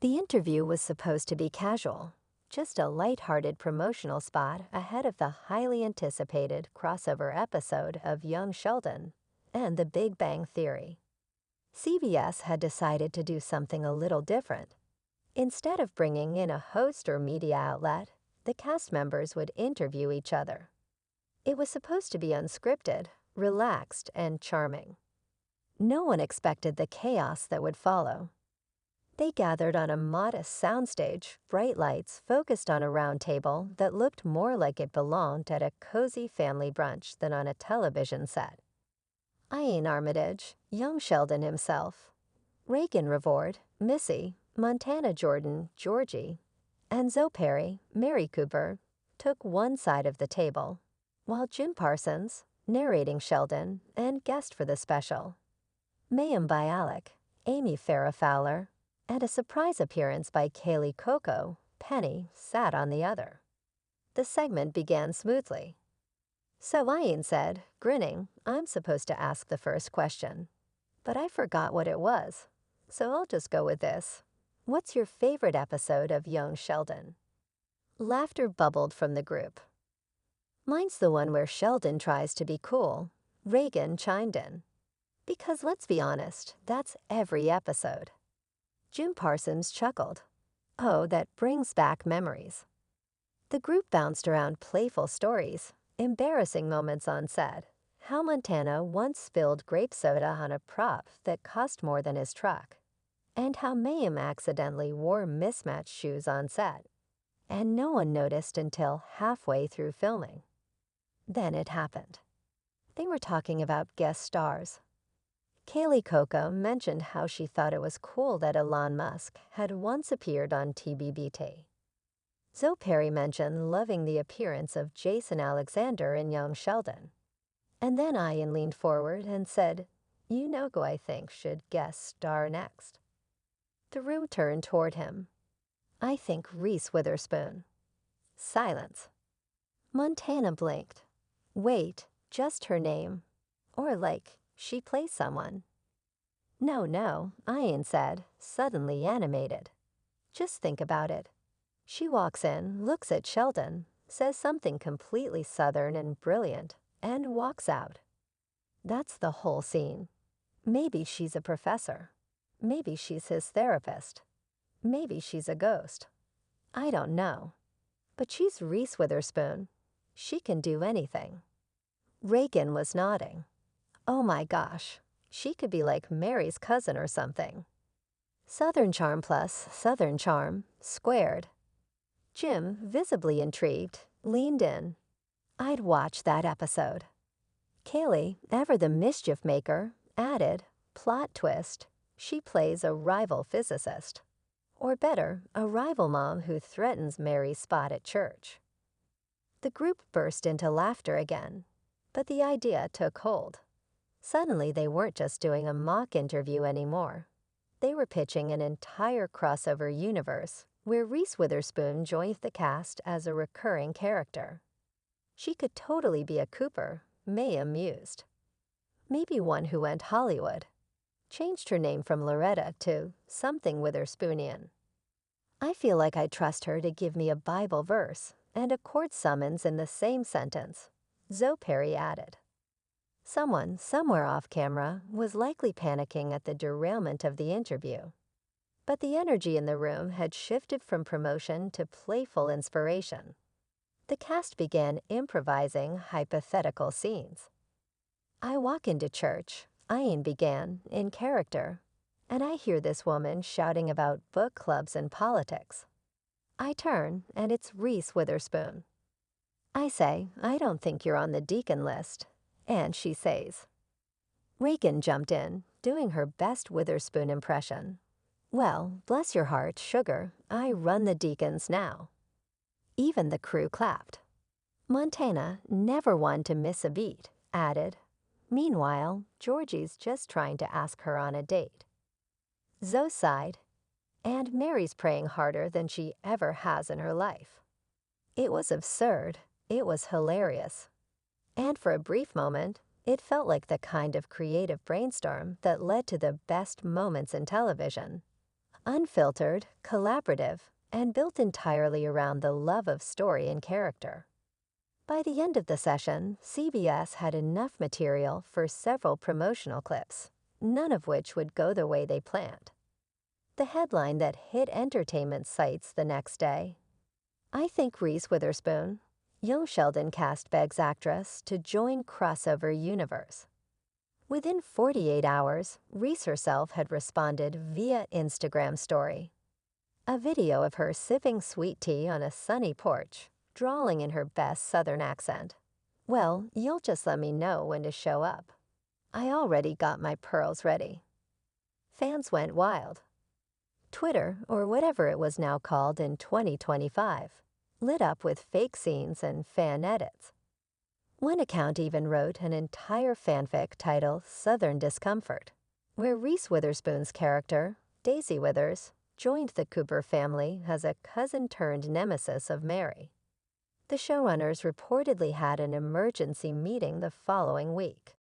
The interview was supposed to be casual, just a light-hearted promotional spot ahead of the highly anticipated crossover episode of Young Sheldon and The Big Bang Theory. CBS had decided to do something a little different. Instead of bringing in a host or media outlet, the cast members would interview each other. It was supposed to be unscripted, relaxed, and charming. No one expected the chaos that would follow. They gathered on a modest soundstage, bright lights focused on a round table that looked more like it belonged at a cozy family brunch than on a television set. Ian Armitage, young Sheldon himself, Reagan Revord, Missy, Montana Jordan, Georgie, and Zoe Perry, Mary Cooper, took one side of the table, while Jim Parsons, narrating Sheldon and guest for the special, Mayim Bialik, Amy Farrah Fowler, and a surprise appearance by Kaylee Coco, Penny, sat on the other. The segment began smoothly. So Ian said, grinning, "I'm supposed to ask the first question, but I forgot what it was, so I'll just go with this. What's your favorite episode of Young Sheldon?" Laughter bubbled from the group. "Mine's the one where Sheldon tries to be cool," Reagan chimed in. "Because let's be honest, that's every episode." Jim Parsons chuckled. "Oh, that brings back memories." The group bounced around playful stories, embarrassing moments on set, how Montana once spilled grape soda on a prop that cost more than his truck, and how Mayim accidentally wore mismatched shoes on set, and no one noticed until halfway through filming. Then it happened. They were talking about guest stars. Kaylee Coco mentioned how she thought it was cool that Elon Musk had once appeared on TBBT. Zoe Perry mentioned loving the appearance of Jason Alexander in Young Sheldon. And then Ian leaned forward and said, "You know who I think should guest star next." The room turned toward him. "I think Reese Witherspoon." Silence. Montana blinked. "Wait, just her name? Or like, she plays someone?" "No, no," Ian said, suddenly animated. "Just think about it. She walks in, looks at Sheldon, says something completely southern and brilliant, and walks out. That's the whole scene. Maybe she's a professor. Maybe she's his therapist. Maybe she's a ghost. I don't know. But she's Reese Witherspoon. She can do anything." Reagan was nodding. "Oh my gosh, she could be like Mary's cousin or something. Southern charm plus Southern charm, squared." Jim, visibly intrigued, leaned in. "I'd watch that episode." Kaylee, ever the mischief maker, added, "Plot twist, she plays a rival physicist. Or better, a rival mom who threatens Mary's spot at church." The group burst into laughter again, but the idea took hold. Suddenly they weren't just doing a mock interview anymore. They were pitching an entire crossover universe where Reese Witherspoon joined the cast as a recurring character. She could totally be a Cooper, Mayim mused. Maybe one who went Hollywood. Changed her name from Loretta to something Witherspoonian. "I feel like I trust her to give me a Bible verse and a court summons in the same sentence," Zoe Perry added. Someone, somewhere off camera, was likely panicking at the derailment of the interview. But the energy in the room had shifted from promotion to playful inspiration. The cast began improvising hypothetical scenes. "I walk into church," Ian began, in character, "and I hear this woman shouting about book clubs and politics. I turn, and it's Reese Witherspoon. I say, 'I don't think you're on the deacon list,' and she says." Reagan jumped in, doing her best Witherspoon impression. "Well, bless your heart, sugar, I run the deacons now." Even the crew clapped. Montana, never one to miss a beat, added, "Meanwhile, Georgie's just trying to ask her on a date." Zoe sighed, "And Mary's praying harder than she ever has in her life." It was absurd. It was hilarious. And for a brief moment, it felt like the kind of creative brainstorm that led to the best moments in television. Unfiltered, collaborative, and built entirely around the love of story and character. By the end of the session, CBS had enough material for several promotional clips, none of which would go the way they planned. The headline that hit entertainment sites the next day: "I think Reese Witherspoon, Young Sheldon cast begs actress to join crossover universe." Within 48 hours, Reese herself had responded via Instagram story. A video of her sipping sweet tea on a sunny porch, drawling in her best Southern accent. "Well, you'll just let me know when to show up. I already got my pearls ready." Fans went wild. Twitter, or whatever it was now called in 2025, lit up with fake scenes and fan edits. One account even wrote an entire fanfic titled Southern Discomfort, where Reese Witherspoon's character, Daisy Withers, joined the Cooper family as a cousin-turned-nemesis of Mary. The showrunners reportedly had an emergency meeting the following week.